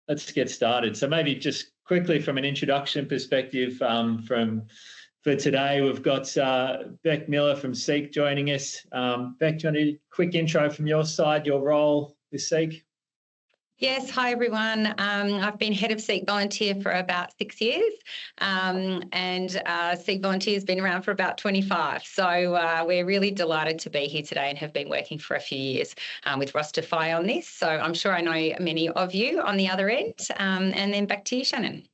let's get started. So maybe just quickly from an introduction perspective, for today, we've got Beck Miller from SEEK joining us. Beck, do you want to do a quick intro from your side, your role with SEEK? Yes, hi everyone. I've been head of SEEK Volunteer for about 6 years, and SEEK Volunteer has been around for about 25. So we're really delighted to be here today and have been working for a few years with Rosterfy on this. So I'm sure I know many of you on the other end. And then back to you, Shannan.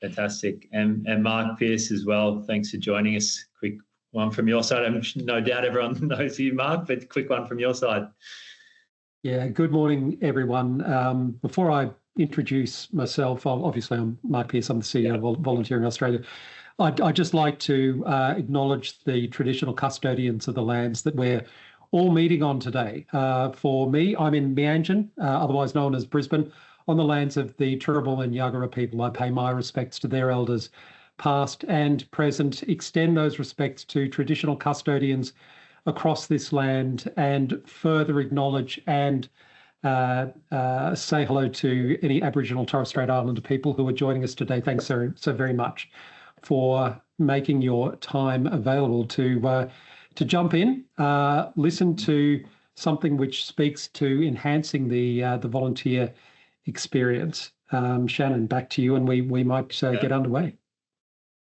Fantastic. And Mark Pearce as well. Thanks for joining us. Quick one from your side. No doubt everyone knows you, Mark, but quick one from your side. Yeah, good morning, everyone. Before I introduce myself, obviously I'm Mark Pearce, I'm the CEO of Volunteering Australia. I'd just like to acknowledge the traditional custodians of the lands that we're all meeting on today. For me, I'm in Meanjin, otherwise known as Brisbane, on the lands of the Turrbal and Yagara people. I pay my respects to their elders, past and present, extend those respects to traditional custodians across this land, and further acknowledge and say hello to any Aboriginal Torres Strait Islander people who are joining us today. Thanks so very much for making your time available to jump in, listen to something which speaks to enhancing the volunteer experience. Shannan, back to you, and we might get underway.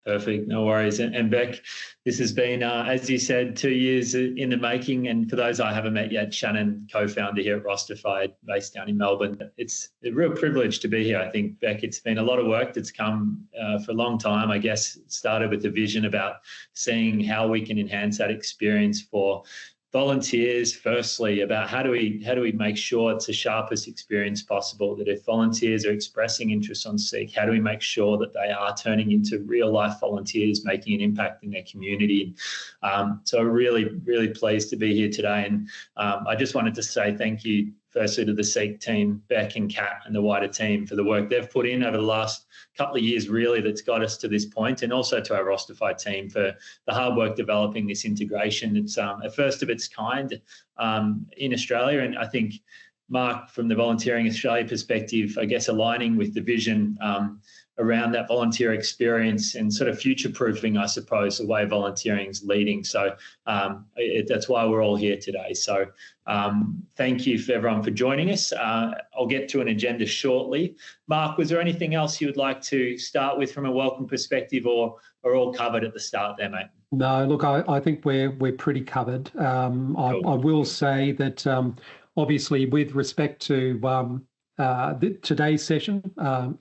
Perfect, no worries. And Beck, this has been, as you said, 2 years in the making. And for those I haven't met yet, Shannan, co-founder here at Rosterfy, based down in Melbourne. It's a real privilege to be here, I think, Beck. It's been a lot of work that's come for a long time. I guess it started with the vision about seeing how we can enhance that experience for volunteers, firstly, about how do we make sure it's the sharpest experience possible, that if volunteers are expressing interest on SEEK, how do we make sure that they are turning into real life volunteers, making an impact in their community. So really, really pleased to be here today. And I just wanted to say thank you firstly to the SEEK team, Beck and Kat and the wider team, for the work they've put in over the last couple of years, really, that's got us to this point, and also to our Rosterfy team for the hard work developing this integration. It's a first of its kind in Australia, and I think, Mark, from the Volunteering Australia perspective, I guess aligning with the vision around that volunteer experience and sort of future-proofing, I suppose, the way volunteering is leading. So that's why we're all here today. So thank you for everyone for joining us. I'll get to an agenda shortly. Mark, was there anything else you would like to start with from a welcome perspective, or are all covered at the start there, mate? No, look, I think we're pretty covered. Cool. I will say that obviously with respect to today's session,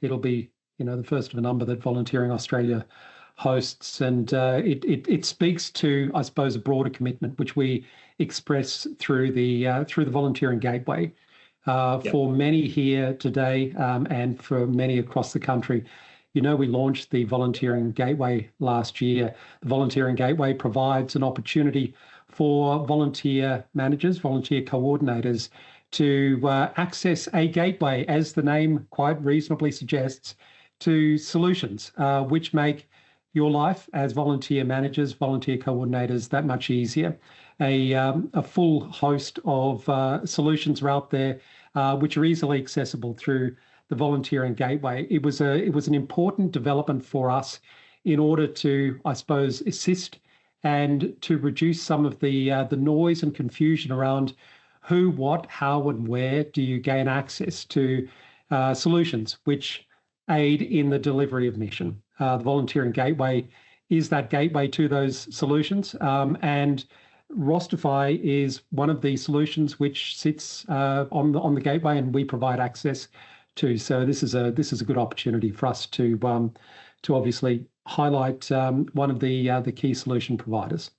it'll be the first of a number that Volunteering Australia hosts, and it speaks to, I suppose, a broader commitment which we express through the Volunteering Gateway. For many here today, and for many across the country, we launched the Volunteering Gateway last year. The Volunteering Gateway provides an opportunity for volunteer managers, volunteer coordinators, to access a gateway, as the name quite reasonably suggests, to solutions which make your life as volunteer managers, volunteer coordinators, that much easier. A full host of solutions are out there which are easily accessible through the Volunteering Gateway. It was an important development for us in order to, I suppose, assist and to reduce some of the noise and confusion around who, what, how, and where do you gain access to solutions which aid in the delivery of mission. The Volunteering Gateway is that gateway to those solutions, and Rosterfy is one of the solutions which sits on the gateway, and we provide access to. So this is a good opportunity for us to obviously highlight one of the key solution providers.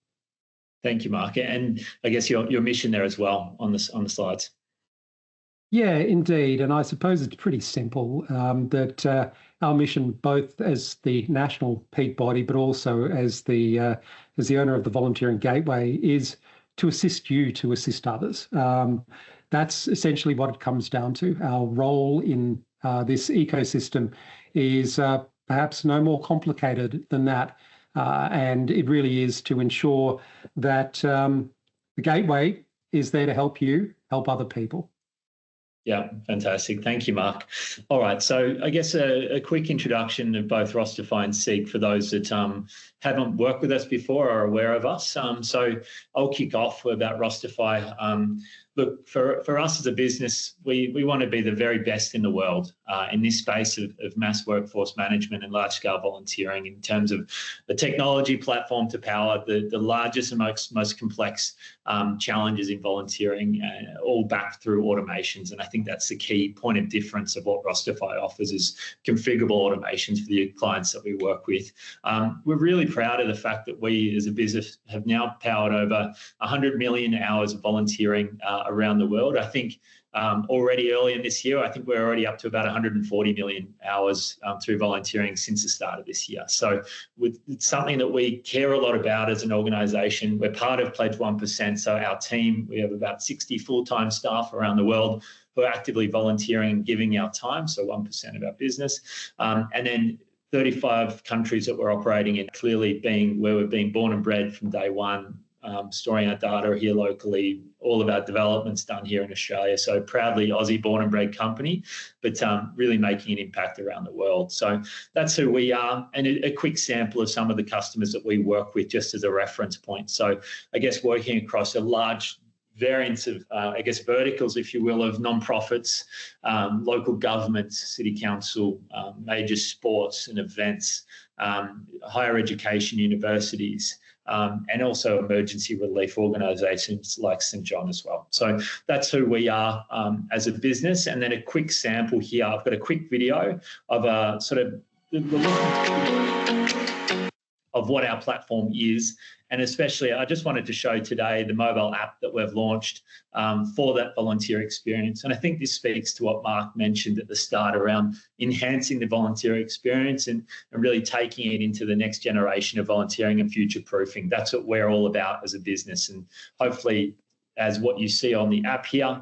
Thank you, Mark, and I guess your mission there as well on the slides. Yeah, indeed. And I suppose it's pretty simple that our mission, both as the national peak body, but also as the owner of the Volunteering Gateway, is to assist you to assist others. That's essentially what it comes down to. Our role in this ecosystem is perhaps no more complicated than that. And it really is to ensure that the Gateway is there to help you help other people. Yeah, fantastic. Thank you, Mark. All right, so I guess a quick introduction of both Rosterfy and SEEK for those that haven't worked with us before or are aware of us. So I'll kick off about Rosterfy. Look, for us as a business, we want to be the very best in the world in this space of mass workforce management and large-scale volunteering in terms of the technology platform to power the largest and most complex challenges in volunteering, all backed through automations. And I think that's the key point of difference of what Rosterfy offers is configurable automations for the clients that we work with. We're really proud of the fact that we as a business have now powered over 100 million hours of volunteering around the world. I think already early in this year, I think we're already up to about 140 million hours through volunteering since the start of this year. So it's something that we care a lot about as an organisation. We're part of Pledge 1%. So our team, we have about 60 full-time staff around the world who are actively volunteering and giving our time, so 1% of our business. And then 35 countries that we're operating in, clearly being where we've been born and bred from day one, storing our data here locally, all of our developments done here in Australia. So proudly Aussie born and bred company, but really making an impact around the world. So that's who we are. And a quick sample of some of the customers that we work with just as a reference point. So I guess working across a large variance of, verticals, if you will, of non-profits, local governments, city council, major sports and events, higher education, universities, and also emergency relief organisations like St John as well. So that's who we are as a business. And then a quick sample here. I've got a quick video of a sort of of what our platform is. And especially, I just wanted to show today the mobile app that we've launched for that volunteer experience. And I think this speaks to what Mark mentioned at the start around enhancing the volunteer experience and really taking it into the next generation of volunteering and future-proofing. That's what we're all about as a business. And hopefully, as what you see on the app here,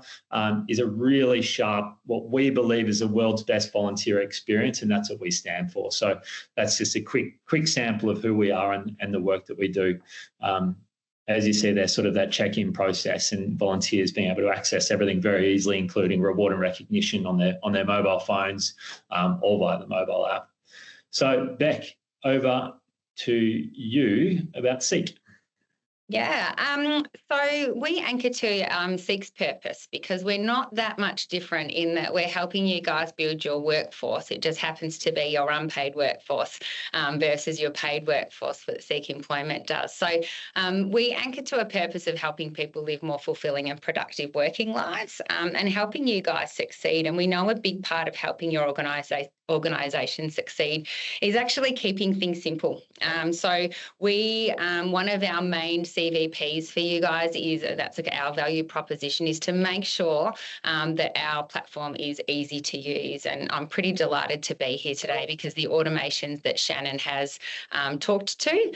is a really sharp, what we believe is the world's best volunteer experience, and that's what we stand for. So that's just a quick sample of who we are and the work that we do. As you see, there's sort of that check-in process and volunteers being able to access everything very easily, including reward and recognition on their mobile phones or via the mobile app. So Beck, over to you about SEEK. Yeah, so we anchor to SEEK's purpose because we're not that much different in that we're helping you guys build your workforce. It just happens to be your unpaid workforce versus your paid workforce that SEEK Employment does. So we anchor to a purpose of helping people live more fulfilling and productive working lives and helping you guys succeed. And we know a big part of helping your organisation succeed is actually keeping things simple. So we, one of our main CVPs for you guys is, that's like our value proposition, is to make sure that our platform is easy to use. And I'm pretty delighted to be here today because the automations that Shannan has talked to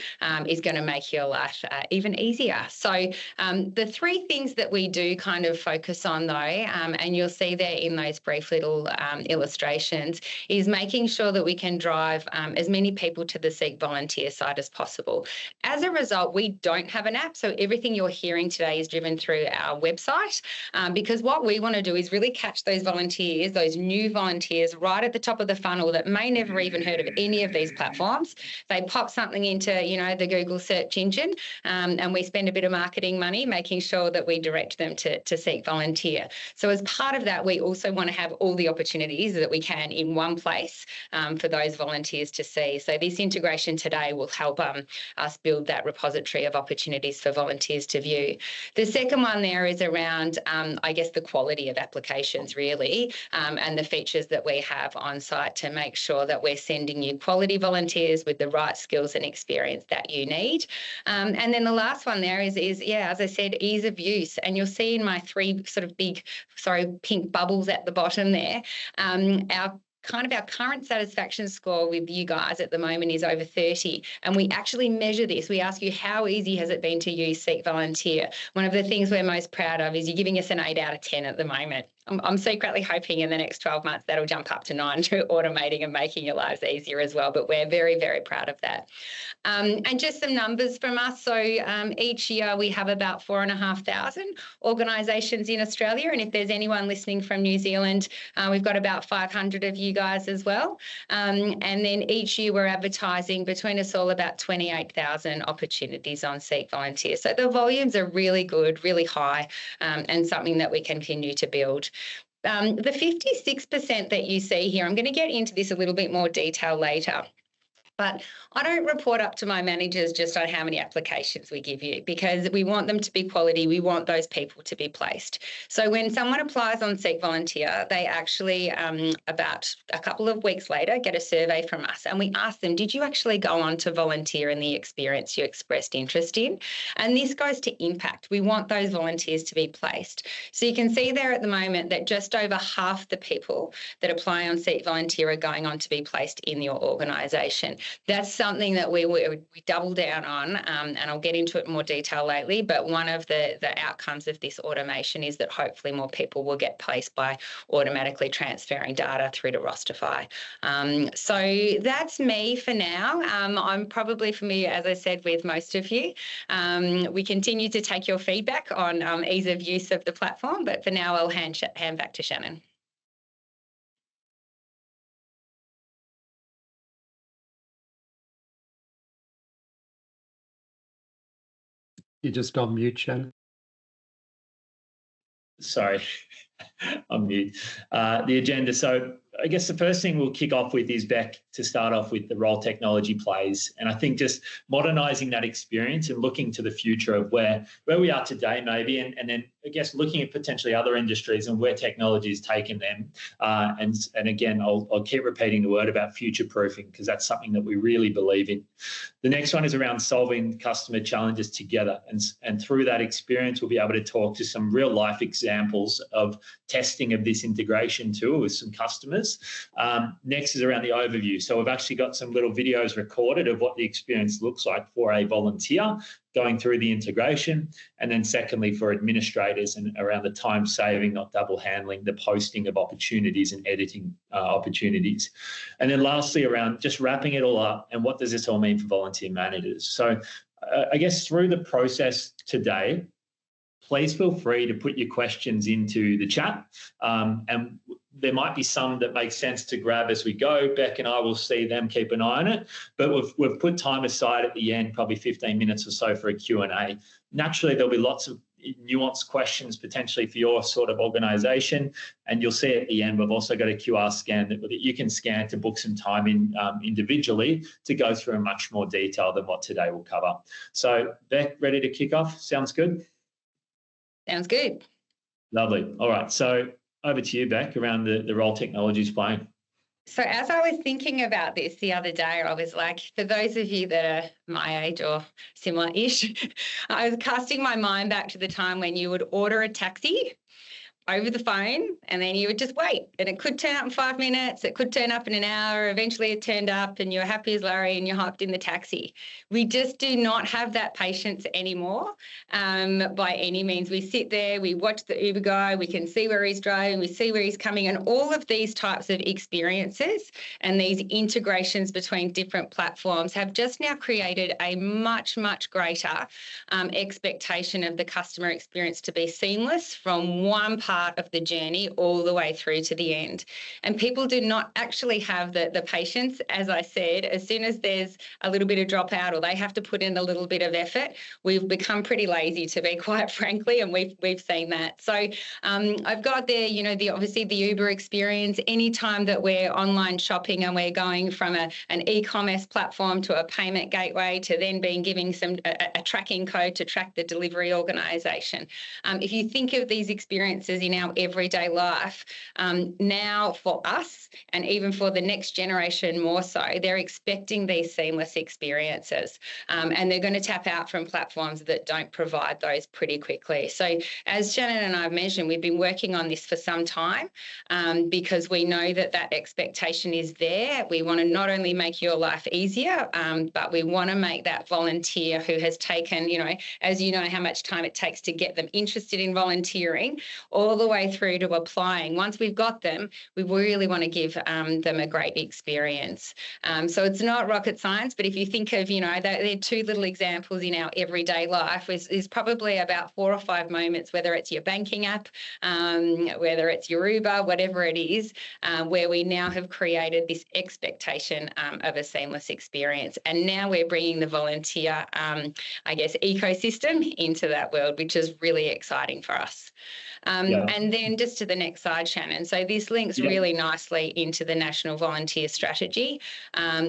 is going to make your life even easier. So the three things that we do kind of focus on though, and you'll see there in those brief little illustrations, is making sure that we can drive as many people to the SEEK volunteer side as possible. As a result, we don't have an app, so everything you're hearing today is driven through our website because what we want to do is really catch those volunteers, those new volunteers right at the top of the funnel that may never even heard of any of these platforms. They pop something into, you know, the Google search engine and we spend a bit of marketing money making sure that we direct them to SEEK Volunteer. So as part of that, we also want to have all the opportunities that we can in one place for those volunteers to see. So this integration today will help us build that repository of opportunities for volunteers to view. The second one there is around, I guess, the quality of applications really and the features that we have on site to make sure that we're sending you quality volunteers with the right skills and experience that you need. And then the last one there is yeah, as I said, ease of use. And you'll see in my three sort of big, pink bubbles at the bottom there, our current satisfaction score with you guys at the moment is over 30. And we actually measure this. We ask you, how easy has it been to use SEEK Volunteer? One of the things we're most proud of is you're giving us an 8 out of 10 at the moment. I'm secretly hoping in the next 12 months that'll jump up to 9 through automating and making your lives easier as well. But we're very, very proud of that. And just some numbers from us. So each year we have about 4,500 organisations in Australia. And if there's anyone listening from New Zealand, we've got about 500 of you guys as well. And then each year we're advertising between us all about 28,000 opportunities on SEEK Volunteer. So the volumes are really good, really high, and something that we continue to build. The 56% that you see here, I'm going to get into this a little bit more detail later. But I don't report up to my managers just on how many applications we give you, because we want them to be quality. We want those people to be placed. So when someone applies on SEEK Volunteer, they actually, about a couple of weeks later, get a survey from us, and we ask them, did you actually go on to volunteer in the experience you expressed interest in? And this goes to impact. We want those volunteers to be placed. So you can see there at the moment that just over half the people that apply on SEEK Volunteer are going on to be placed in your organisation. That's something that we double down on, and I'll get into it in more detail lately, but one of the outcomes of this automation is that hopefully more people will get placed by automatically transferring data through to Rosterfy. So that's me for now. I'm probably familiar, as I said, with most of you. We continue to take your feedback on ease of use of the platform, but for now I'll hand back to Shannan. You're just on mute, Shannan. Sorry, I'm mute. The agenda. So I guess the first thing we'll kick off with is, Beck, to start off with the role technology plays. And I think just modernising that experience and looking to the future of where we are today maybe, and then I guess looking at potentially other industries and where technology has taken them. And again, I'll keep repeating the word about future-proofing, because that's something that we really believe in. The next one is around solving customer challenges together. And through that experience, we'll be able to talk to some real-life examples of testing of this integration tool with some customers. Next is around the overview. So we've actually got some little videos recorded of what the experience looks like for a volunteer going through the integration. And then secondly, for administrators, and around the time saving, not double handling, the posting of opportunities and editing opportunities. And then lastly, around just wrapping it all up and what does this all mean for volunteer managers. So I guess through the process today, please feel free to put your questions into the chat, and there might be some that make sense to grab as we go. Beck and I will see them, keep an eye on it, but we've put time aside at the end, probably 15 minutes or so, for a Q&A. Naturally, there'll be lots of nuanced questions potentially for your sort of organisation, and you'll see at the end we've also got a QR scan that you can scan to book some time in individually to go through in much more detail than what today will cover. So Beck, ready to kick off? Sounds good? Sounds good. Lovely. All right, so over to you, Beck, around the role technologies playing. So as I was thinking about this the other day, I was like, for those of you that are my age or similar-ish, I was casting my mind back to the time when you would order a taxi over the phone and then you would just wait, and it could turn up in 5 minutes, it could turn up in an hour, eventually it turned up and you're happy as Larry and you hopped in the taxi. We just do not have that patience anymore by any means. We sit there, we watch the Uber guy, we can see where he's driving, we see where he's coming, and all of these types of experiences and these integrations between different platforms have just now created a much, much greater expectation of the customer experience to be seamless from one part of the journey all the way through to the end. And people do not actually have the patience. As I said, as soon as there's a little bit of dropout or they have to put in a little bit of effort, we've become pretty lazy, to be quite frankly, and we've seen that. So I've got there, obviously the Uber experience. Anytime that we're online shopping and we're going from an e-commerce platform to a payment gateway to then being giving a tracking code to track the delivery organisation. If you think of these experiences in our everyday life, now for us and even for the next generation more so, they're expecting these seamless experiences, and they're going to tap out from platforms that don't provide those pretty quickly. So as Shannan and I have mentioned, we've been working on this for some time because we know that expectation is there. We want to not only make your life easier, but we want to make that volunteer who has taken, as you know how much time it takes to get them interested in volunteering, all all the way through to applying. Once we've got them, we really want to give them a great experience. So it's not rocket science, but if you think of, they're two little examples in our everyday life. Is probably about 4 or 5 moments, whether it's your banking app, whether it's your Uber, whatever it is, where we now have created this expectation of a seamless experience. And now we're bringing the volunteer, ecosystem into that world, which is really exciting for us. And then just to the next slide, Shannan. So this links really nicely into the National Volunteer Strategy,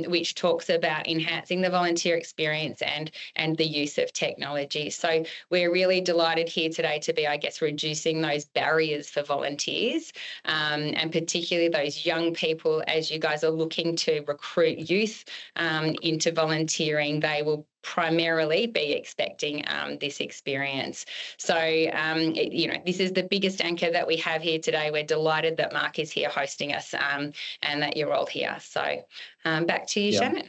which talks about enhancing the volunteer experience and the use of technology. So we're really delighted here today to be, reducing those barriers for volunteers, and particularly those young people. As you guys are looking to recruit youth into volunteering, they will primarily be expecting this experience. So, this is the biggest anchor that we have here today. We're delighted that Mark is here hosting us and that you're all here. So back to you, Shannan.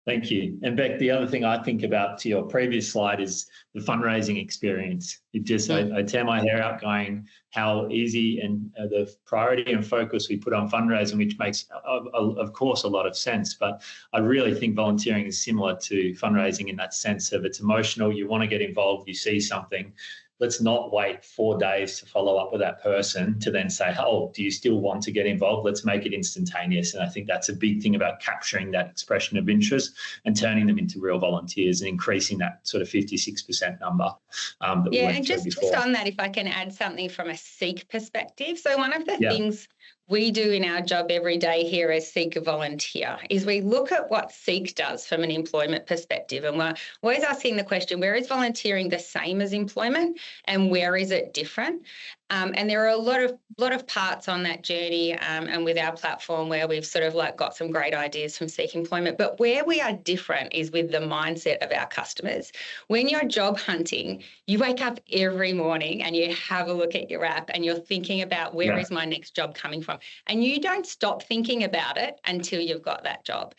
Thank you. And Beck, the other thing I think about to your previous slide is the fundraising experience. I tear my hair out going how easy and the priority and focus we put on fundraising, which makes, of course, a lot of sense. But I really think volunteering is similar to fundraising in that sense of it's emotional. You want to get involved. You see something. Let's not wait 4 days to follow up with that person to then say, oh, do you still want to get involved? Let's make it instantaneous. And I think that's a big thing about capturing that expression of interest and turning them into real volunteers and increasing that sort of 56% number. And just on that, if I can add something from a SEEK perspective. So one of the things we do in our job every day here as SEEK Volunteer is we look at what SEEK does from an employment perspective, and we're always asking the question, where is volunteering the same as employment and where is it different? And there are a lot of parts on that journey and with our platform where we've sort of got some great ideas from SEEK Employment. But where we are different is with the mindset of our customers. When you're job hunting, you wake up every morning and you have a look at your app and you're thinking about where is my next job coming from? And you don't stop thinking about it until you've got that job.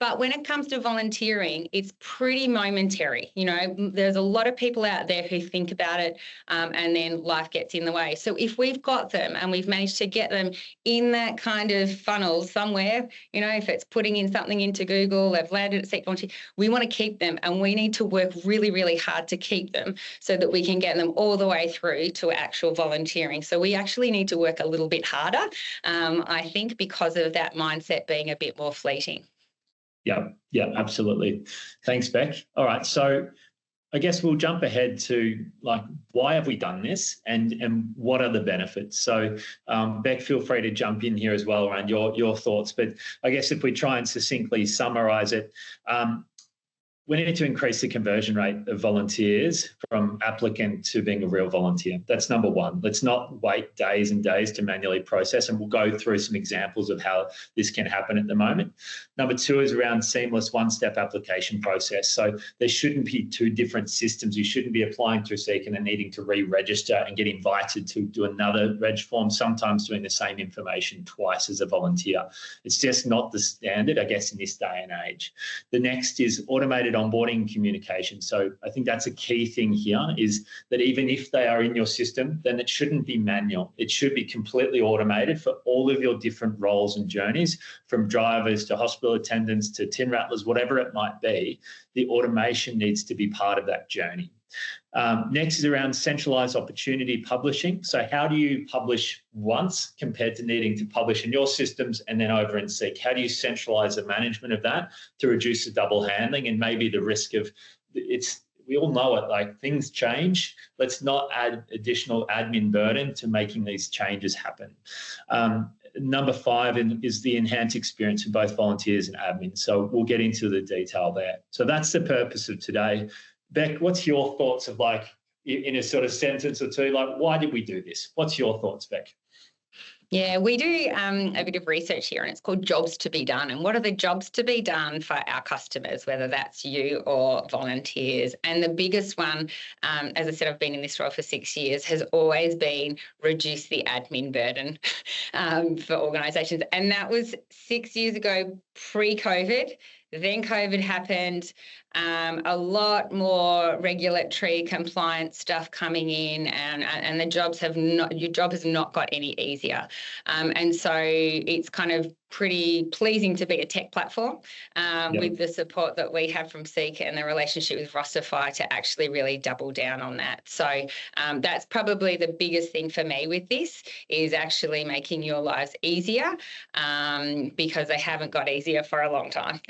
But when it comes to volunteering, it's pretty momentary. There's a lot of people out there who think about it and then life gets in the way. So if we've got them and we've managed to get them in that kind of funnel somewhere, if it's putting in something into Google, they've landed at SEEK Volunteer, we want to keep them and we need to work really, really hard to keep them so that we can get them all the way through to actual volunteering. So we actually need to work a little bit harder, I think, because of that mindset being a bit more fleeting. Yeah, absolutely. Thanks, Beck. All right, so I guess we'll jump ahead to why have we done this and what are the benefits? So Beck, feel free to jump in here as well around your thoughts. But I guess if we try and succinctly summarise it, we need to increase the conversion rate of volunteers from applicant to being a real volunteer. That's number one. Let's not wait days and days to manually process, and we'll go through some examples of how this can happen at the moment. Number two is around seamless one-step application process. So there shouldn't be 2 different systems. You shouldn't be applying through SEEK and then needing to re-register and get invited to do another reg form, sometimes doing the same information twice as a volunteer. It's just not the standard, I guess, in this day and age. The next is automated onboarding communication. So I think that's a key thing here, is that even if they are in your system, then it shouldn't be manual. It should be completely automated for all of your different roles and journeys, from drivers to hospital attendants to tin rattlers, whatever it might be. The automation needs to be part of that journey. Next is around centralised opportunity publishing. So how do you publish once compared to needing to publish in your systems and then over in SEEK? How do you centralise the management of that to reduce the double handling and maybe the risk of we all know it, things change. Let's not add additional admin burden to making these changes happen. Number 5 is the enhanced experience for both volunteers and admin. So we'll get into the detail there. So that's the purpose of today. Beck, what's your thoughts of in a sort of sentence or two, why did we do this? What's your thoughts, Beck? Yeah, we do a bit of research here and it's called jobs to be done. And what are the jobs to be done for our customers, whether that's you or volunteers? And the biggest one, as I said, I've been in this role for 6 years, has always been reduce the admin burden for organisations. And that was 6 years ago, pre-COVID. Then COVID happened. a lot more regulatory compliance stuff coming in, and your job has not got any easier. And so it's kind of pretty pleasing to be a tech platform with the support that we have from SEEK and the relationship with Rosterfy to actually really double down on that. So that's probably the biggest thing for me with this, is actually making your lives easier, because they haven't got easier for a long time.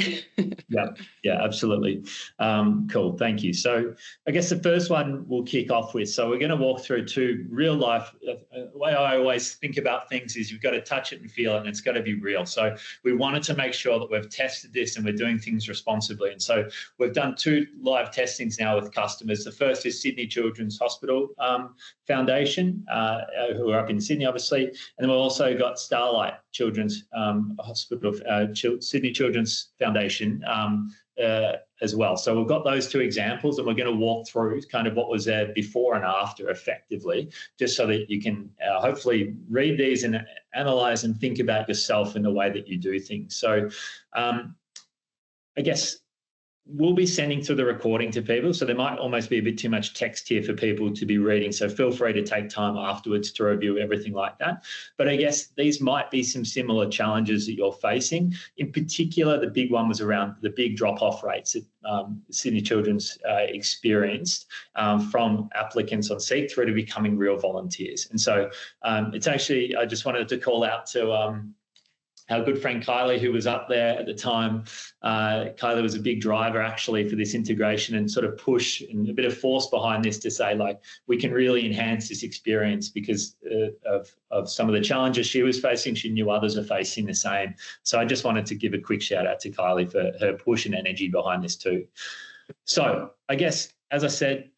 Yeah, absolutely. Cool, thank you. So I guess the first one we'll kick off with, so we're going to walk through two real life. The way I always think about things is you've got to touch it and feel it, and it's got to be real. So we wanted to make sure that we've tested this and we're doing things responsibly. And so we've done 2 live testings now with customers. The first is Sydney Children's Hospital Foundation, who are up in Sydney, obviously. And then we've also got Starlight Children's Hospital, Sydney Children's Foundation as well. So we've got those 2 examples, and we're going to walk through kind of what was there before and after effectively, just so that you can hopefully read these and analyse and think about yourself in the way that you do things. So I guess we'll be sending through the recording to people, so there might almost be a bit too much text here for people to be reading, so feel free to take time afterwards to review everything like that. But I guess these might be some similar challenges that you're facing. In particular, the big one was around the big drop-off rates that Sydney Children's experienced from applicants on SEEK through to becoming real volunteers. And so it's actually, I just wanted to call out to our good friend Kylie, who was up there at the time. Kylie was a big driver actually for this integration and sort of push and a bit of force behind this to say, like, we can really enhance this experience because of some of the challenges she was facing. She knew others are facing the same. So I just wanted to give a quick shout out to Kylie for her push and energy behind this too. So I guess, as I said,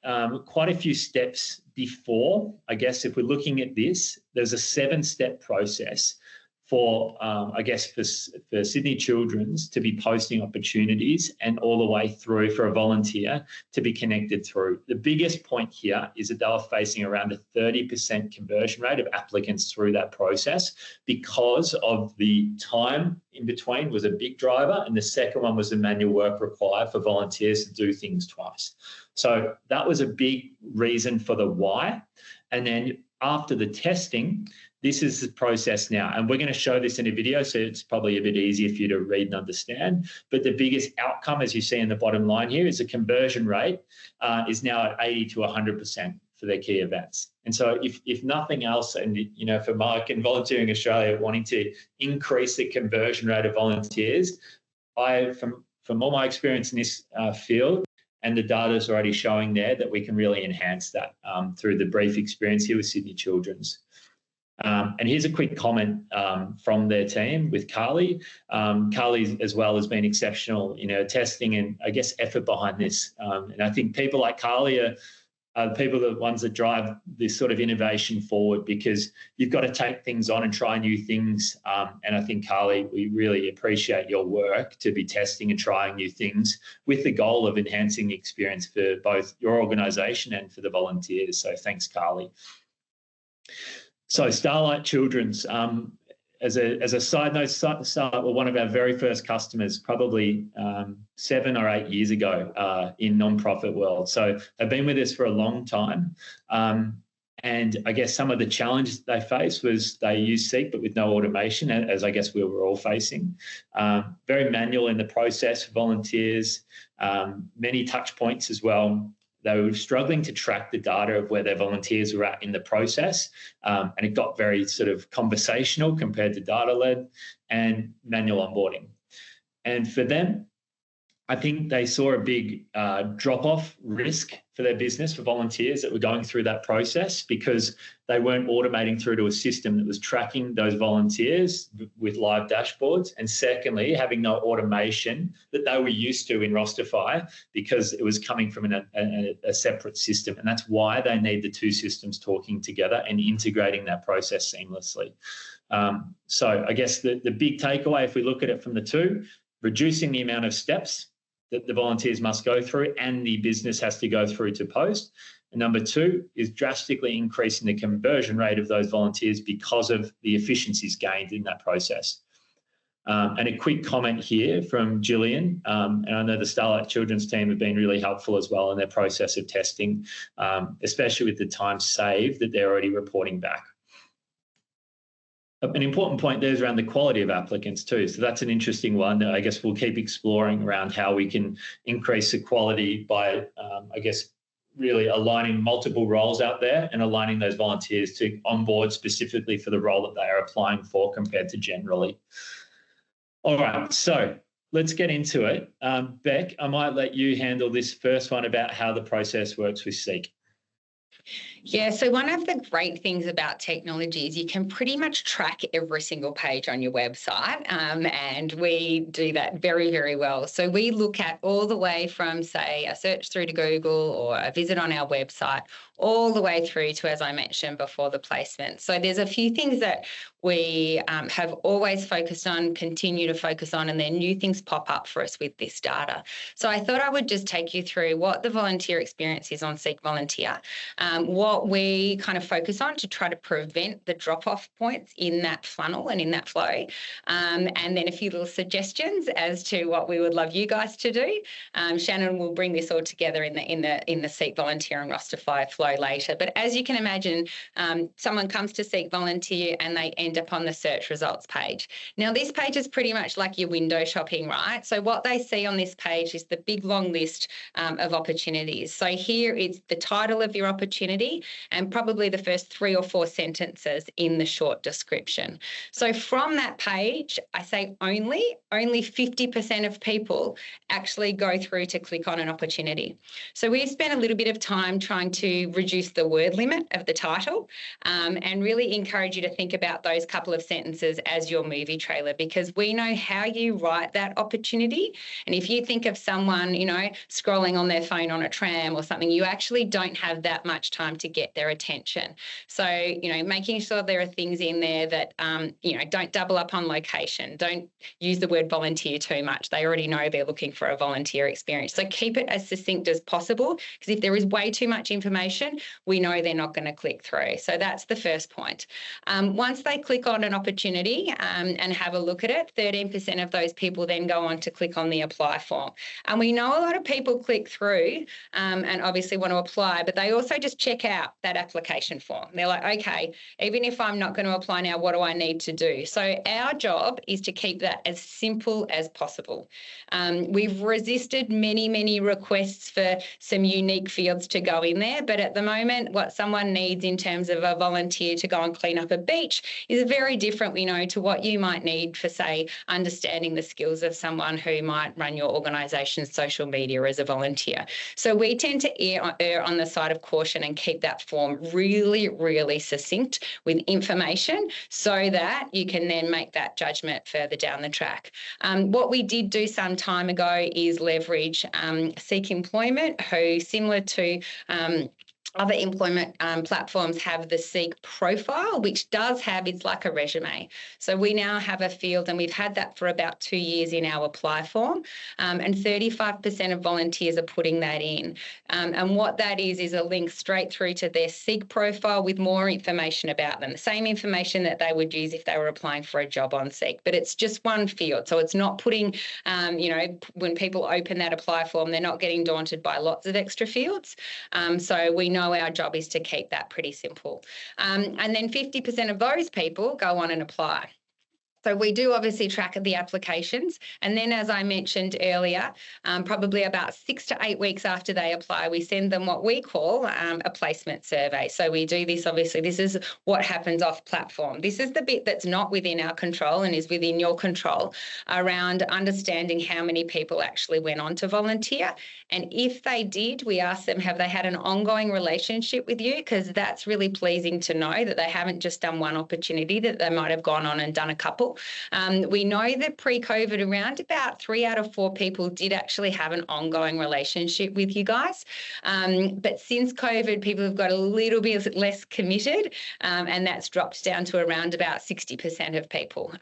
quite a few steps before. I guess if we're looking at this, there's a 7-step process for, I guess, for Sydney Children's to be posting opportunities and all the way through for a volunteer to be connected through. The biggest point here is that they were facing around a 30% conversion rate of applicants through that process because of the time in between was a big driver, and the second one was the manual work required for volunteers to do things twice. So that was a big reason for the why. And then after the testing, this is the process now, and we're going to show this in a video, so it's probably a bit easier for you to read and understand. But the biggest outcome, as you see in the bottom line here, is the conversion rate is now at 80 to 100% for their key events. And so if nothing else, and you know, for Mike and Volunteering Australia wanting to increase the conversion rate of volunteers, from all my experience in this field, and the data is already showing there that we can really enhance that through the brief experience here with Sydney Children's. And here's a quick comment from their team with Carly. Carly as well has been exceptional in her testing and I guess effort behind this. And I think people like Carly are the ones that drive this sort of innovation forward, because you've got to take things on and try new things. And I think, Carly, we really appreciate your work to be testing and trying new things with the goal of enhancing the experience for both your organisation and for the volunteers. So thanks, Carly. So Starlight Children's, as a side note, Starlight were one of our very first customers, probably 7 or 8 years ago in non-profit world. So they've been with us for a long time. And I guess some of the challenges they faced was they used SEEK, but with no automation, as I guess we were all facing. Very manual in the process for volunteers, many touch points as well. They were struggling to track the data of where their volunteers were at in the process, and it got very sort of conversational compared to data-led and manual onboarding. And for them, I think they saw a big drop-off risk for their business for volunteers that were going through that process, because they weren't automating through to a system that was tracking those volunteers with live dashboards. And secondly, having no automation that they were used to in Rosterfy, because it was coming from a separate system. And that's why they need the 2 systems talking together and integrating that process seamlessly. So I guess the big takeaway, if we look at it from the 2, reducing the amount of steps that the volunteers must go through and the business has to go through to post. And number 2 is drastically increasing the conversion rate of those volunteers because of the efficiencies gained in that process. And a quick comment here from Gillian, and I know the Starlight Children's team have been really helpful as well in their process of testing, especially with the time saved that they're already reporting back. An important point there is around the quality of applicants too. So that's an interesting one that I guess we'll keep exploring around how we can increase the quality by, I guess, really aligning multiple roles out there and aligning those volunteers to onboard specifically for the role that they are applying for compared to generally. All right, so let's get into it. Beck, I might let you handle this first one about how the process works with SEEK. Yeah, so one of the great things about technology is you can pretty much track every single page on your website, and we do that very, very well. So we look at all the way from, say, a search through to Google or a visit on our website, all the way through to, as I mentioned before, the placement. So there's a few things that we have always focused on, continue to focus on, and then new things pop up for us with this data. So I thought I would just take you through what the volunteer experience is on SEEK Volunteer, what we kind of focus on to try to prevent the drop-off points in that funnel and in that flow, and then a few little suggestions as to what we would love you guys to do. Shannan will bring this all together in the SEEK Volunteer and Rosterfy flow later. But as you can imagine, someone comes to SEEK Volunteer and they end up on the search results page. Now, this page is pretty much like your window shopping, right? So what they see on this page is the big long list of opportunities. So here it's the title of your opportunity and probably the first 3 or 4 sentences in the short description. So from that page, I say only 50% of people actually go through to click on an opportunity. So we've spent a little bit of time trying to reduce the word limit of the title, and really encourage you to think about those couple of sentences as your movie trailer, because we know how you write that opportunity. And if you think of someone, scrolling on their phone on a tram or something, you actually don't have that much time to get their attention. So, making sure there are things in there that, don't double up on location. Don't use the word volunteer too much. They already know they're looking for a volunteer experience. So keep it as succinct as possible, because if there is way too much information, we know they're not going to click through. So that's the first point. Once they click on an opportunity and have a look at it, 13% of those people then go on to click on the apply form. And we know a lot of people click through and obviously want to apply, but they also just check out that application form. They're like, okay, even if I'm not going to apply now, what do I need to do? So our job is to keep that as simple as possible. We've resisted many requests for some unique fields to go in there, but at the moment, what someone needs in terms of a volunteer to go and clean up a beach is very different, to what you might need for, say, understanding the skills of someone who might run your organisation's social media as a volunteer. So we tend to err on the side of caution and keep that form really succinct with information so that you can then make that judgment further down the track. What we did do some time ago is leverage SEEK Employment, who, similar to other employment platforms, have the SEEK profile, which does have, it's like a resume. So we now have a field, and we've had that for about 2 years in our apply form, and 35% of volunteers are putting that in. And what that is a link straight through to their SEEK profile with more information about them, the same information that they would use if they were applying for a job on SEEK, but it's just one field. So it's not putting, when people open that apply form, they're not getting daunted by lots of extra fields. So we know our job is to keep that pretty simple. And then 50% of those people go on and apply. So we do obviously track the applications. And then, as I mentioned earlier, probably about 6 to 8 weeks after they apply, we send them what we call a placement survey. So we do this, obviously, this is what happens off platform. This is the bit that's not within our control and is within your control, around understanding how many people actually went on to volunteer. And if they did, we ask them, have they had an ongoing relationship with you? Because that's really pleasing to know that they haven't just done one opportunity, that they might have gone on and done a couple. We know that pre-COVID, around about 3 out of 4 people did actually have an ongoing relationship with you guys. But since COVID, people have got a little bit less committed, and that's dropped down to around about 60% of people.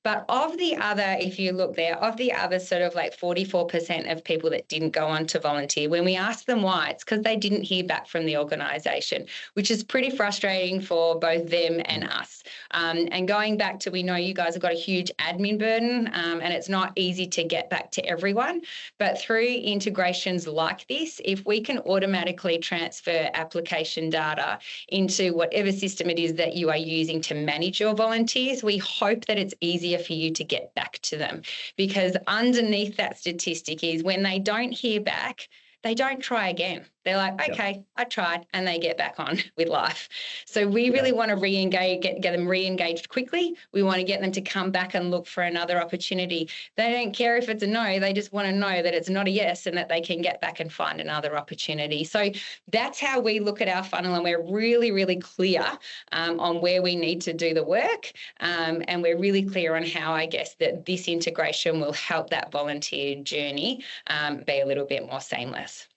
But of the other, if you look there, of the other sort of like 44% of people that didn't go on to volunteer, when we asked them why, it's because they didn't hear back from the organisation, which is pretty frustrating for both them and us. And going back to, we know you guys have got a huge admin burden, and it's not easy to get back to everyone. But through integrations like this, if we can automatically transfer application data into whatever system it is that you are using to manage your volunteers, we hope that it's easier for you to get back to them. Because underneath that statistic is when they don't hear back, they don't try again. They're like, okay, I tried, and they get back on with life. So we really want to re-engage, get them re-engaged quickly. We want to get them to come back and look for another opportunity. They don't care if it's a no. They just want to know that it's not a yes and that they can get back and find another opportunity. So that's how we look at our funnel, and we're really, really clear on where we need to do the work, and we're really clear on how, I guess, that this integration will help that volunteer journey be a little bit more seamless.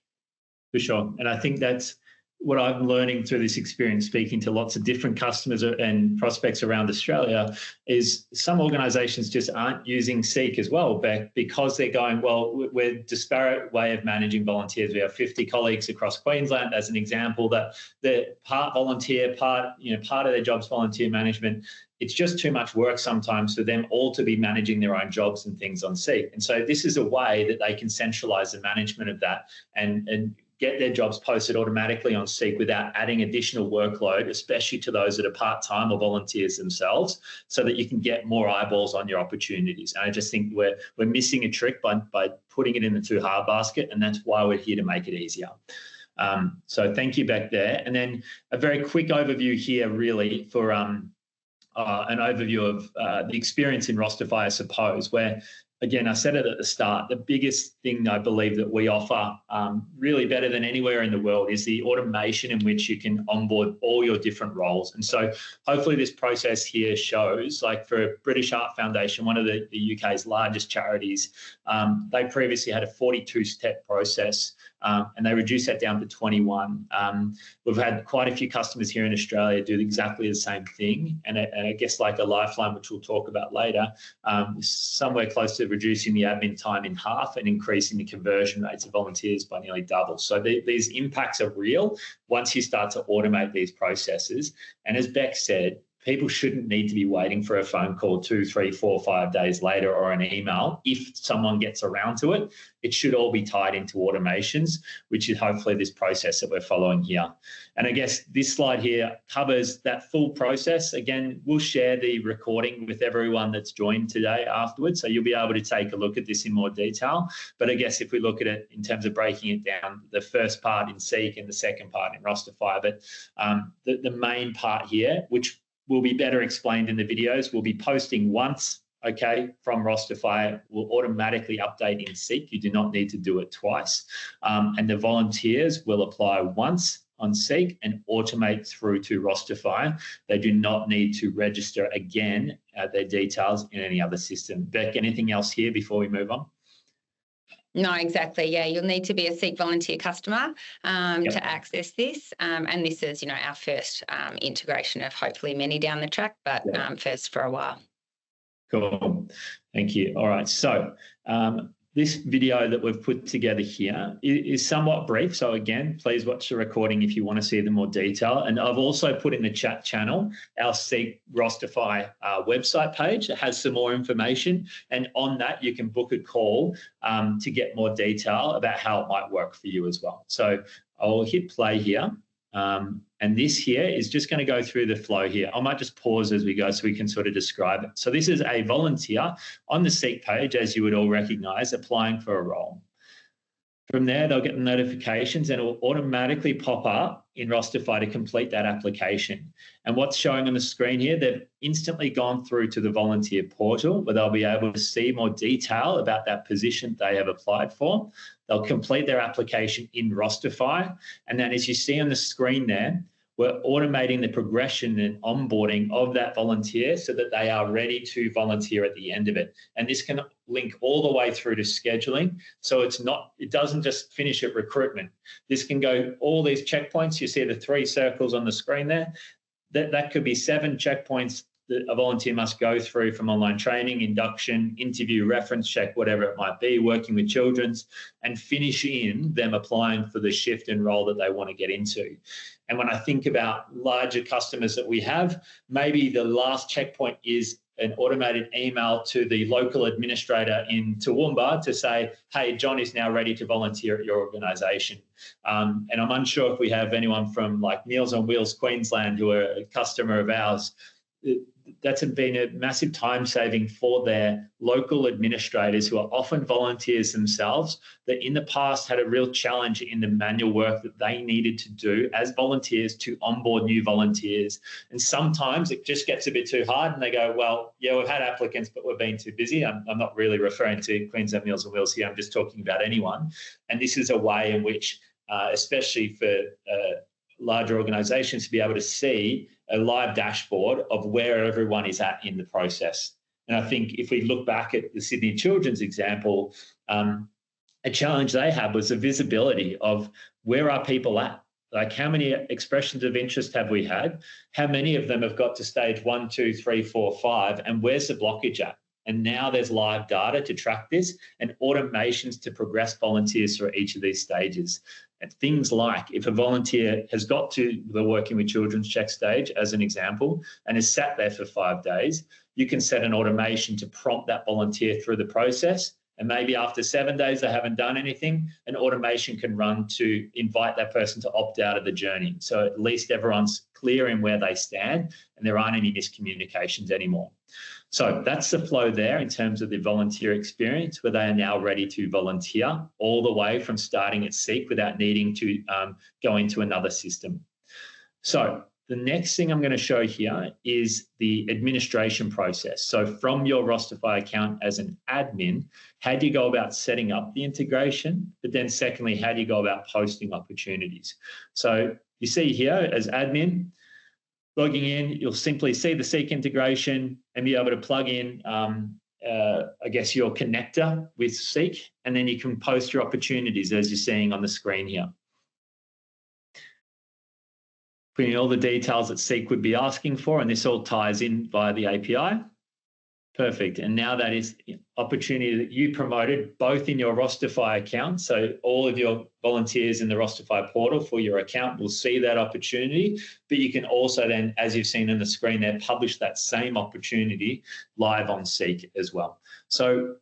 For sure. And I think that's what I'm learning through this experience, speaking to lots of different customers and prospects around Australia, is some organisations just aren't using SEEK as well, Beck, because they're going, well, we're a disparate way of managing volunteers. We have 50 colleagues across Queensland, as an example, that they're part volunteer, part of their job's volunteer management. It's just too much work sometimes for them all to be managing their own jobs and things on SEEK. And so this is a way that they can centralise the management of that and get their jobs posted automatically on SEEK without adding additional workload, especially to those that are part-time or volunteers themselves, so that you can get more eyeballs on your opportunities. And I just think we're missing a trick by putting it in the too hard basket, and that's why we're here to make it easier. So thank you, Beck, there. And then a very quick overview here, really, for an overview of the experience in Rosterfy, I suppose, where, again, I said it at the start, the biggest thing I believe that we offer really better than anywhere in the world is the automation in which you can onboard all your different roles. And so hopefully this process here shows, like for British Art Foundation, one of the UK's largest charities, they previously had a 42-step process, and they reduced that down to 21. We've had quite a few customers here in Australia do exactly the same thing. And I guess like a Lifeline, which we'll talk about later, somewhere close to reducing the admin time in half and increasing the conversion rates of volunteers by nearly double. So these impacts are real once you start to automate these processes. And as Beck said, people shouldn't need to be waiting for a phone call 2, 3, 4, 5 days later, or an email. If someone gets around to it, it should all be tied into automations, which is hopefully this process that we're following here. And I guess this slide here covers that full process. Again, we'll share the recording with everyone that's joined today afterwards, so you'll be able to take a look at this in more detail. But I guess if we look at it in terms of breaking it down, the first part in SEEK and the second part in Rosterfy, but the main part here, which will be better explained in the videos, we'll be posting once, okay, from Rosterfy, will automatically update in SEEK. You do not need to do it twice. And the volunteers will apply once on SEEK and automate through to Rosterfy. They do not need to register again their details in any other system. Beck, anything else here before we move on? No, exactly. Yeah, you'll need to be a SEEK volunteer customer to access this. And this is, our first integration of hopefully many down the track, but first for a while. Cool. Thank you. All right. So this video that we've put together here is somewhat brief. So again, please watch the recording if you want to see the more detail. And I've also put in the chat channel our SEEK Rosterfy website page. It has some more information. And on that, you can book a call to get more detail about how it might work for you as well. So I'll hit play here. And this here is just going to go through the flow here. I might just pause as we go so we can sort of describe it. So this is a volunteer on the SEEK page, as you would all recognise, applying for a role. From there, they'll get the notifications and it will automatically pop up in Rosterfy to complete that application. And what's showing on the screen here, they've instantly gone through to the volunteer portal where they'll be able to see more detail about that position they have applied for. They'll complete their application in Rosterfy. And then as you see on the screen there, we're automating the progression and onboarding of that volunteer so that they are ready to volunteer at the end of it. And this can link all the way through to scheduling. So it doesn't just finish at recruitment. This can go all these checkpoints. You see the 3 circles on the screen there. That could be 7 checkpoints that a volunteer must go through, from online training, induction, interview, reference check, whatever it might be, working with children's, and finish in them applying for the shift and role that they want to get into. And when I think about larger customers that we have, maybe the last checkpoint is an automated email to the local administrator in Toowoomba to say, hey, John is now ready to volunteer at your organisation. And I'm unsure if we have anyone from like Meals on Wheels Queensland who are a customer of ours. That's been a massive time saving for their local administrators, who are often volunteers themselves, that in the past had a real challenge in the manual work that they needed to do as volunteers to onboard new volunteers. And sometimes it just gets a bit too hard and they go, well, yeah, we've had applicants, but we've been too busy. I'm not really referring to Queensland Meals on Wheels here. I'm just talking about anyone. And this is a way in which, especially for larger organisations, to be able to see a live dashboard of where everyone is at in the process. And I think if we look back at the Sydney Children's example, a challenge they had was the visibility of where are people at? Like, how many expressions of interest have we had? How many of them have got to stage 1, 2, 3, 4, 5? And where's the blockage at? And now there's live data to track this and automations to progress volunteers through each of these stages. And things like, if a volunteer has got to the Working with Children's check stage, as an example, and has sat there for 5 days, you can set an automation to prompt that volunteer through the process. And maybe after 7 days they haven't done anything, an automation can run to invite that person to opt out of the journey. So at least everyone's clear in where they stand and there aren't any miscommunications anymore. So that's the flow there in terms of the volunteer experience, where they are now ready to volunteer all the way from starting at SEEK without needing to go into another system. So the next thing I'm going to show here is the administration process. So from your Rosterfy account as an admin, how do you go about setting up the integration? But then secondly, how do you go about posting opportunities? So you see here as admin, logging in, you'll simply see the SEEK integration and be able to plug in, I guess, your connector with SEEK, and then you can post your opportunities as you're seeing on the screen here. Putting all the details that SEEK would be asking for, and this all ties in via the API. Perfect. And now that is opportunity that you promoted both in your Rosterfy account. So all of your volunteers in the Rosterfy portal for your account will see that opportunity, but you can also then, as you've seen on the screen there, publish that same opportunity live on SEEK as well. So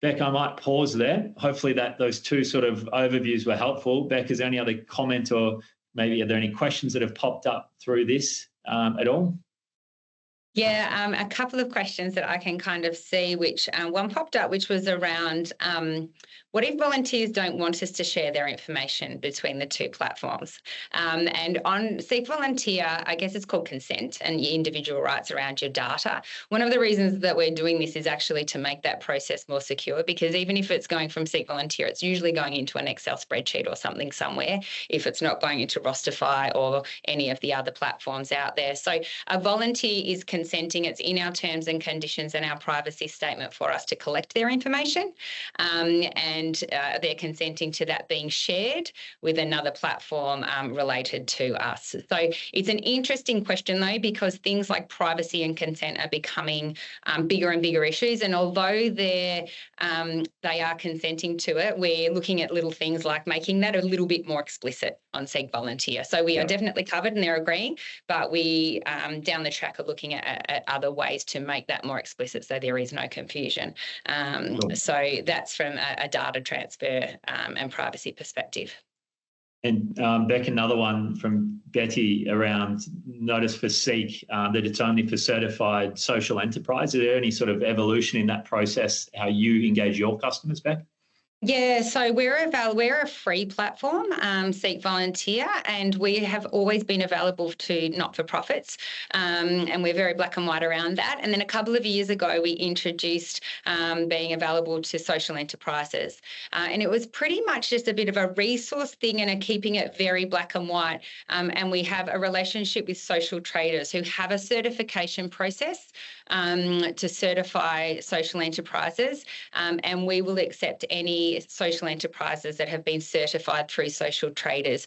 Beck, I might pause there. Hopefully those two sort of overviews were helpful. Beck, is there any other comment, or maybe are there any questions that have popped up through this at all? Yeah, a couple of questions that I can kind of see, which one popped up, which was around what if volunteers don't want us to share their information between the two platforms? And on SEEK Volunteer, I guess it's called consent and your individual rights around your data. One of the reasons that we're doing this is actually to make that process more secure, because even if it's going from SEEK Volunteer, it's usually going into an Excel spreadsheet or something somewhere, if it's not going into Rosterfy or any of the other platforms out there. So a volunteer is consenting. It's in our terms and conditions and our privacy statement for us to collect their information, and they're consenting to that being shared with another platform related to us. So it's an interesting question, though, because things like privacy and consent are becoming bigger and bigger issues. And although they are consenting to it, we're looking at little things like making that a little bit more explicit on SEEK Volunteer. So we are definitely covered and they're agreeing, but we down the track are looking at other ways to make that more explicit so there is no confusion. So that's from a data transfer and privacy perspective. And Beck, another one from Betty around notice for SEEK that it's only for certified social enterprise. Is there any sort of evolution in that process, how you engage your customers, Beck? Yeah, so we're a free platform, SEEK Volunteer, and we have always been available to not-for-profits, and we're very black and white around that. And then a couple of years ago, we introduced being available to social enterprises, and it was pretty much just a bit of a resource thing and keeping it very black and white. And we have a relationship with social traders who have a certification process to certify social enterprises, and we will accept any social enterprises that have been certified through social traders.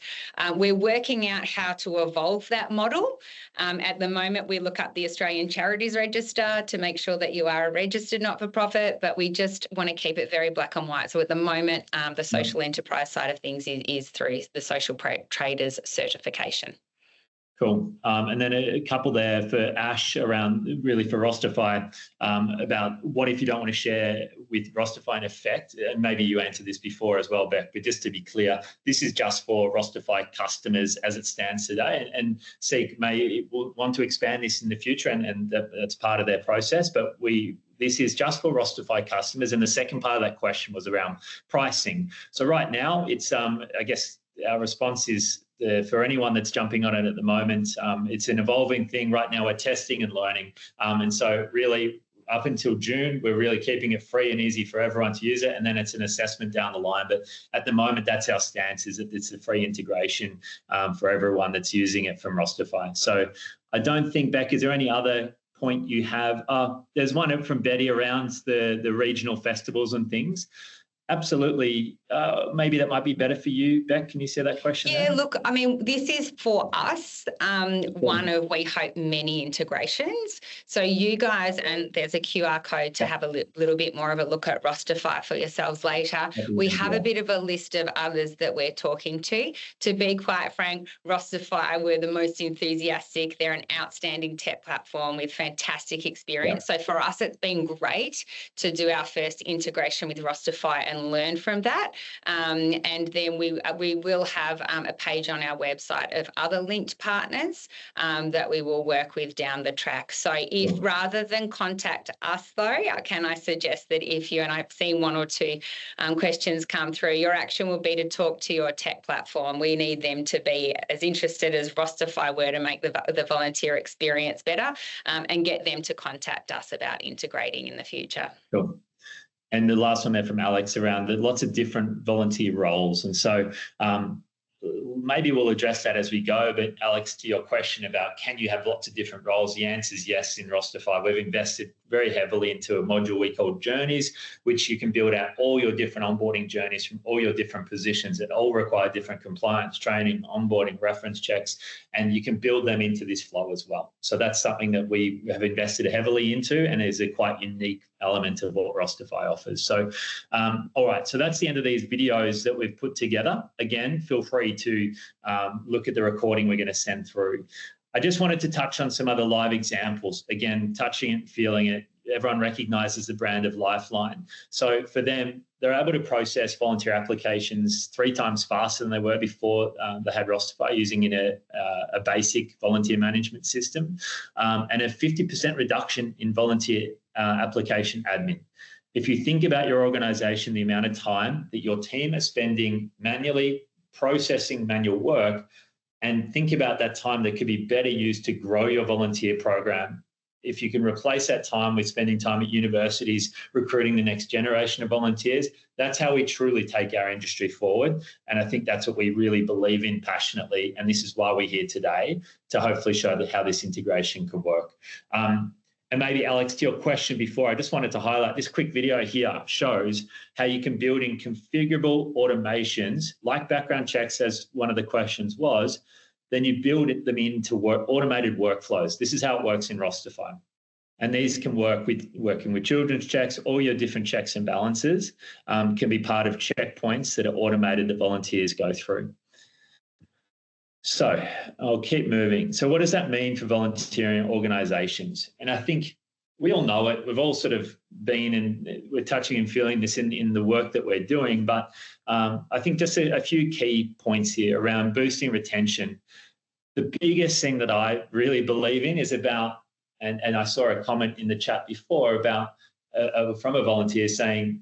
We're working out how to evolve that model. At the moment, we look up the Australian Charities Register to make sure that you are a registered not-for-profit, but we just want to keep it very black and white. So at the moment, the social enterprise side of things is through the social traders certification. Cool. And then a couple there for Ash around really for Rosterfy about what if you don't want to share with Rosterfy in effect, and maybe you answered this before as well, Beck, but just to be clear, this is just for Rosterfy customers as it stands today, and SEEK may want to expand this in the future, and that's part of their process, but this is just for Rosterfy customers. And the second part of that question was around pricing. So right now, it's I guess our response is for anyone that's jumping on it at the moment, it's an evolving thing. Right now, we're testing and learning. And so really, up until June, we're really keeping it free and easy for everyone to use it. And then it's an assessment down the line. But at the moment, that's our stance, is that it's a free integration for everyone that's using it from Rosterfy. So I don't think, Beck, is there any other point you have? There's one from Betty around the regional festivals and things. Absolutely. Maybe that might be better for you, Beck. Can you see that question? Yeah, look, I mean, this is for us, one of, we hope, many integrations. So you guys, and there's a QR code to have a little bit more of a look at Rosterfy for yourselves later. We have a bit of a list of others that we're talking to. To be quite frank, Rosterfy, we're the most enthusiastic. They're an outstanding tech platform with fantastic experience. So for us, it's been great to do our first integration with Rosterfy and learn from that. And then we will have a page on our website of other linked partners that we will work with down the track. So if rather than contact us, though, can I suggest that if you, and I've seen one or two questions come through, your action will be to talk to your tech platform. We need them to be as interested as Rosterfy were to make the volunteer experience better, and get them to contact us about integrating in the future. Cool. And the last one there from Alex around lots of different volunteer roles. And so maybe we'll address that as we go. But Alex, to your question about can you have lots of different roles, the answer is yes in Rosterfy. We've invested very heavily into a module we call Journeys, which you can build out all your different onboarding journeys from all your different positions that all require different compliance, training, onboarding, reference checks, and you can build them into this flow as well. So that's something that we have invested heavily into and is a quite unique element of what Rosterfy offers. So, all right, so that's the end of these videos that we've put together. Again, feel free to look at the recording we're going to send through. I just wanted to touch on some other live examples. Again, touching it, feeling it. Everyone recognises the brand of Lifeline. So for them, they're able to process volunteer applications 3 times faster than they were before they had Rosterfy, using in a basic volunteer management system, and a 50% reduction in volunteer application admin. If you think about your organisation, the amount of time that your team is spending manually processing manual work, and think about that time that could be better used to grow your volunteer program. If you can replace that time with spending time at universities recruiting the next generation of volunteers, that's how we truly take our industry forward. And I think that's what we really believe in passionately. And this is why we're here today, to hopefully show how this integration could work. And maybe, Alex, to your question before, I just wanted to highlight this quick video here shows how you can build in configurable automations like background checks, as one of the questions was. Then you build them into automated workflows. This is how it works in Rosterfy. And these can work with working with children's checks. All your different checks and balances can be part of checkpoints that are automated that volunteers go through. So I'll keep moving. So what does that mean for volunteering organisations? And I think we all know it. We've all sort of been and we're touching and feeling this in the work that we're doing. But I think just a few key points here around boosting retention. The biggest thing that I really believe in is about, and I saw a comment in the chat before about from a volunteer saying,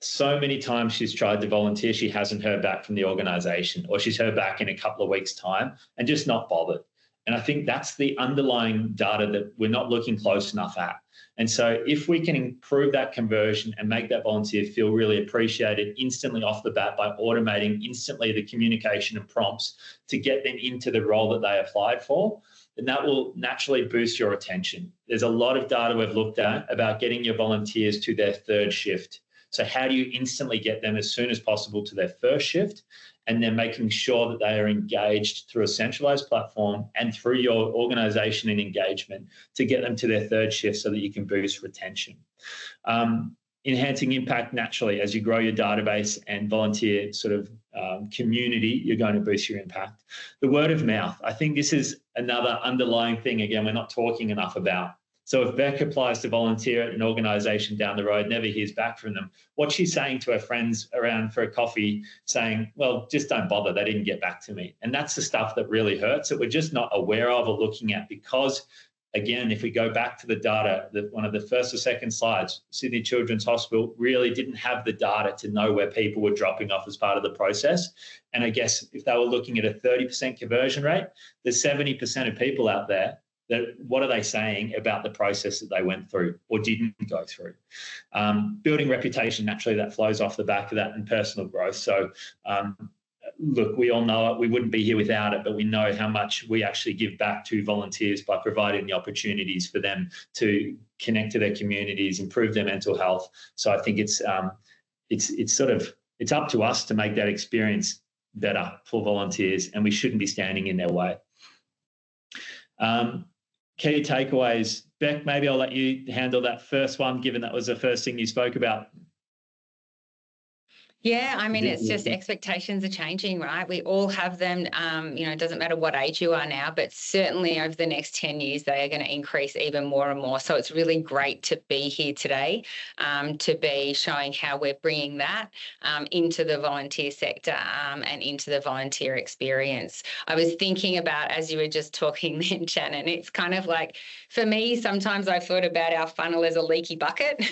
so many times she's tried to volunteer, she hasn't heard back from the organisation, or she's heard back in a couple of weeks' time and just not bothered. And I think that's the underlying data that we're not looking close enough at. And so if we can improve that conversion and make that volunteer feel really appreciated instantly off the bat by automating instantly the communication and prompts to get them into the role that they applied for, then that will naturally boost your retention. There's a lot of data we've looked at about getting your volunteers to their 3rd shift. So how do you instantly get them as soon as possible to their 1st shift, and then making sure that they are engaged through a centralised platform and through your organisation and engagement to get them to their 3rd shift so that you can boost retention. enhancing impact naturally as you grow your database and volunteer sort of community, you're going to boost your impact. The word of mouth, I think this is another underlying thing, again, we're not talking enough about. So if Beck applies to volunteer at an organisation down the road, never hears back from them, what's she saying to her friends around for a coffee saying, well, just don't bother, they didn't get back to me. And that's the stuff that really hurts, that we're just not aware of or looking at, because again, if we go back to the data, one of the first or second slides, Sydney Children's Hospital really didn't have the data to know where people were dropping off as part of the process. And I guess if they were looking at a 30% conversion rate, there's 70% of people out there that what are they saying about the process that they went through or didn't go through? Building reputation, naturally, that flows off the back of that, and personal growth. So look, we all know it. We wouldn't be here without it, but we know how much we actually give back to volunteers by providing the opportunities for them to connect to their communities, improve their mental health. So I think it's up to us to make that experience better for volunteers, and we shouldn't be standing in their way. Key takeaways. Beck, maybe I'll let you handle that first one, given that was the first thing you spoke about. Yeah, I mean, it's just expectations are changing, right? We all have them. It doesn't matter what age you are now, but certainly over the next 10 years, they are going to increase even more and more. So it's really great to be here today, to be showing how we're bringing that into the volunteer sector and into the volunteer experience. I was thinking about, as you were just talking then, Shannan, it's kind of like, for me, sometimes I thought about our funnel as a leaky bucket.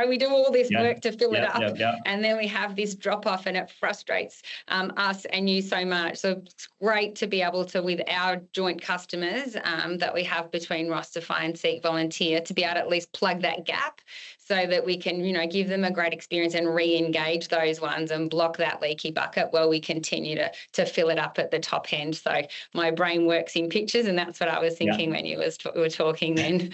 We do all this work to fill it up, and then we have this drop off, and it frustrates us and you so much. So it's great to be able to, with our joint customers that we have between Rosterfy and SEEK Volunteer, to be able to at least plug that gap so that we can, give them a great experience and re-engage those ones and block that leaky bucket while we continue to fill it up at the top end. So my brain works in pictures, and that's what I was thinking when you were talking then.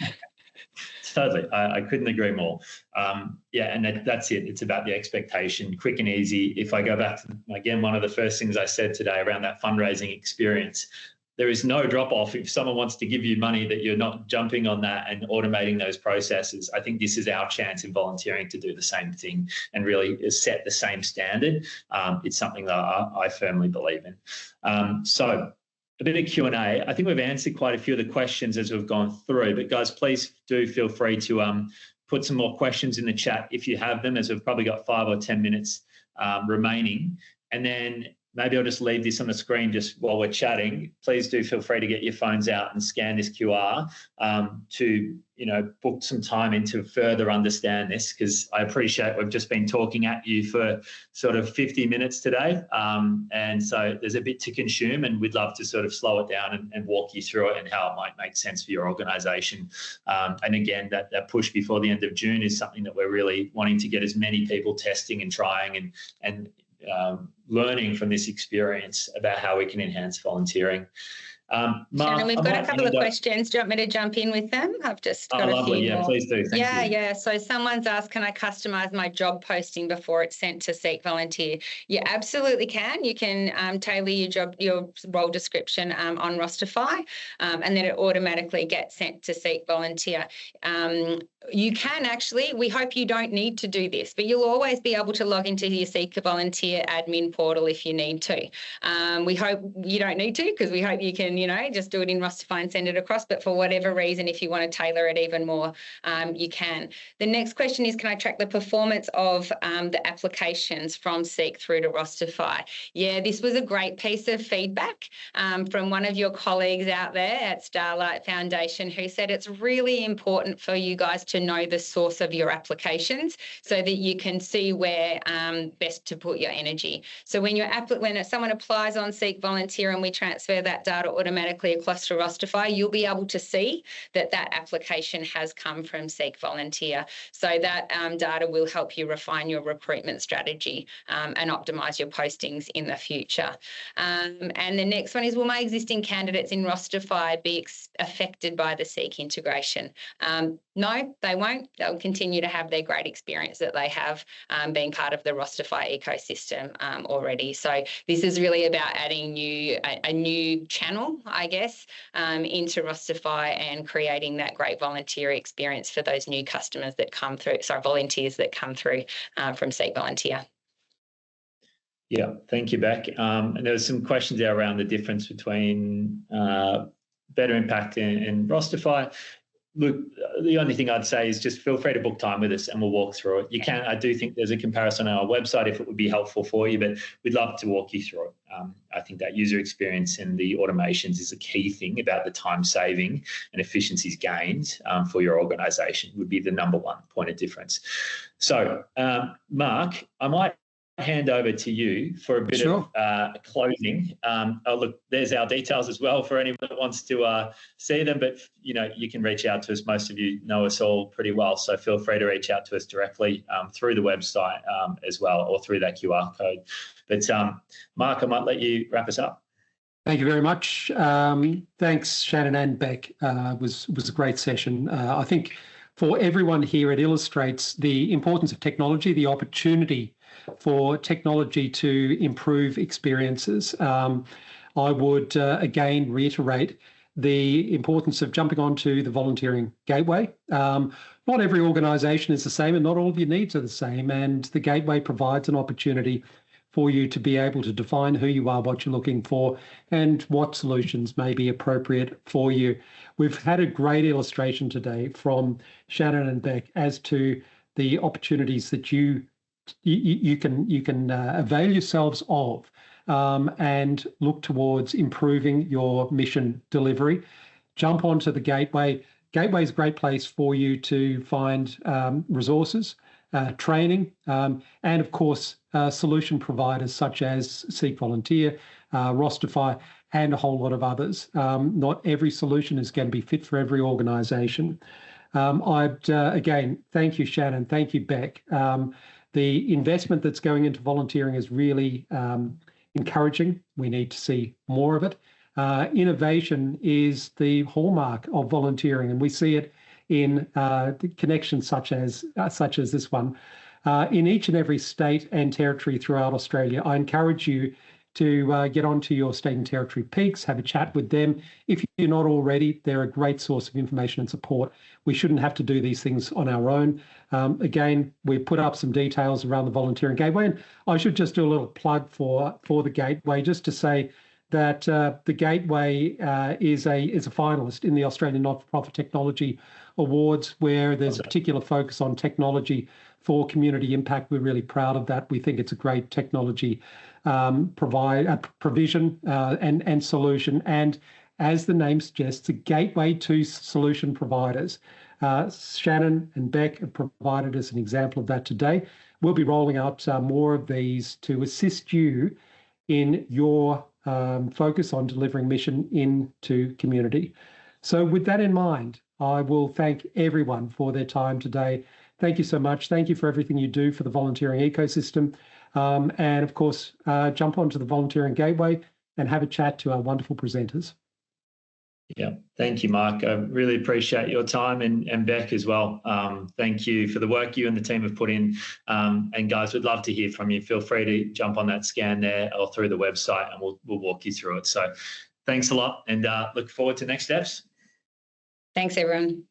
Totally. I couldn't agree more. And that's it. It's about the expectation, quick and easy. If I go back to, again, one of the first things I said today around that fundraising experience, there is no drop-off. If someone wants to give you money, that you're not jumping on that and automating those processes. I think this is our chance in volunteering to do the same thing and really set the same standard. It's something that I firmly believe in. So a bit of Q&A. I think we've answered quite a few of the questions as we've gone through, but guys, please do feel free to put some more questions in the chat if you have them, as we've probably got 5 or 10 minutes remaining. And then maybe I'll just leave this on the screen just while we're chatting. Please do feel free to get your phones out and scan this QR to, book some time in to further understand this, because I appreciate we've just been talking at you for sort of 50 minutes today. And so there's a bit to consume, and we'd love to sort of slow it down and walk you through it and how it might make sense for your organisation. And again, that push before the end of June is something that we're really wanting to get as many people testing and trying and learning from this experience about how we can enhance volunteering. Shannan, we've got a couple of questions. Do you want me to jump in with them? I've just got a few more. Yeah, please do. Thank you. Yeah. So someone's asked, can I customise my job posting before it's sent to SEEK Volunteer? You absolutely can. You can tailor your role description on Rosterfy, and then it automatically gets sent to SEEK Volunteer. You can actually, we hope you don't need to do this, but you'll always be able to log into your SEEK Volunteer admin portal if you need to. We hope you don't need to, because we hope you can, just do it in Rosterfy and send it across. But for whatever reason, if you want to tailor it even more, you can. The next question is, can I track the performance of the applications from SEEK through to Rosterfy? Yeah, this was a great piece of feedback from one of your colleagues out there at Starlight Foundation, who said it's really important for you guys to know the source of your applications so that you can see where best to put your energy. So when someone applies on SEEK Volunteer and we transfer that data automatically across to Rosterfy, you'll be able to see that application has come from SEEK Volunteer. So that data will help you refine your recruitment strategy and optimise your postings in the future. And the next one is, will my existing candidates in Rosterfy be affected by the SEEK integration? No, they won't. They'll continue to have their great experience that they have being part of the Rosterfy ecosystem already. So this is really about adding a new channel funnel, I guess, into Rosterfy and creating that great volunteer experience for those new customers that come through, volunteers that come through from SEEK Volunteer. Yeah, thank you, Beck. And there were some questions there around the difference between Better Impact and Rosterfy. Look, the only thing I'd say is just feel free to book time with us and we'll walk through it. I do think there's a comparison on our website if it would be helpful for you, but we'd love to walk you through it. I think that user experience and the automations is a key thing about the time saving and efficiencies gained for your organisation would be the number one point of difference. So, Mark, I might hand over to you for a bit of closing. Look, there's our details as well for anyone that wants to see them, but you can reach out to us. Most of you know us all pretty well, so feel free to reach out to us directly through the website as well, or through that QR code. But Mark, I might let you wrap us up. Thank you very much. Thanks, Shannan and Beck. It was a great session. I think for everyone here, it illustrates the importance of technology, the opportunity for technology to improve experiences. I would again reiterate the importance of jumping onto the volunteering gateway. Not every organisation is the same and not all of your needs are the same, and the gateway provides an opportunity for you to be able to define who you are, what you're looking for, and what solutions may be appropriate for you. We've had a great illustration today from Shannan and Beck as to the opportunities that you can avail yourselves of and look towards improving your mission delivery. Jump onto the gateway. Gateway is a great place for you to find resources, training, and of course, solution providers such as SEEK Volunteer, Rosterfy, and a whole lot of others. Not every solution is going to be fit for every organisation. I'd again thank you, Shannan. Thank you, Beck. The investment that's going into volunteering is really encouraging. We need to see more of it. Innovation is the hallmark of volunteering, and we see it in connections such as this one. In each and every state and territory throughout Australia, I encourage you to get onto your state and territory peaks, have a chat with them. If you're not already, they're a great source of information and support. We shouldn't have to do these things on our own. Again, we put up some details around the volunteering gateway, and I should just do a little plug for the gateway, just to say that the gateway is a finalist in the Australian Not-for-Profit Technology Awards, where there's a particular focus on technology for community impact. We're really proud of that. We think it's a great technology provision and solution, and as the name suggests, a gateway to solution providers. Shannan and Beck have provided us an example of that today. We'll be rolling out more of these to assist you in your focus on delivering mission into community. So with that in mind, I will thank everyone for their time today. Thank you so much. Thank you for everything you do for the volunteering ecosystem. And of course, jump onto the volunteering gateway and have a chat to our wonderful presenters. Yeah, thank you, Mark. I really appreciate your time, and Beck as well. Thank you for the work you and the team have put in. And guys, we'd love to hear from you. Feel free to jump on that scan there or through the website, and we'll walk you through it. So thanks a lot, and look forward to next steps. Thanks, everyone.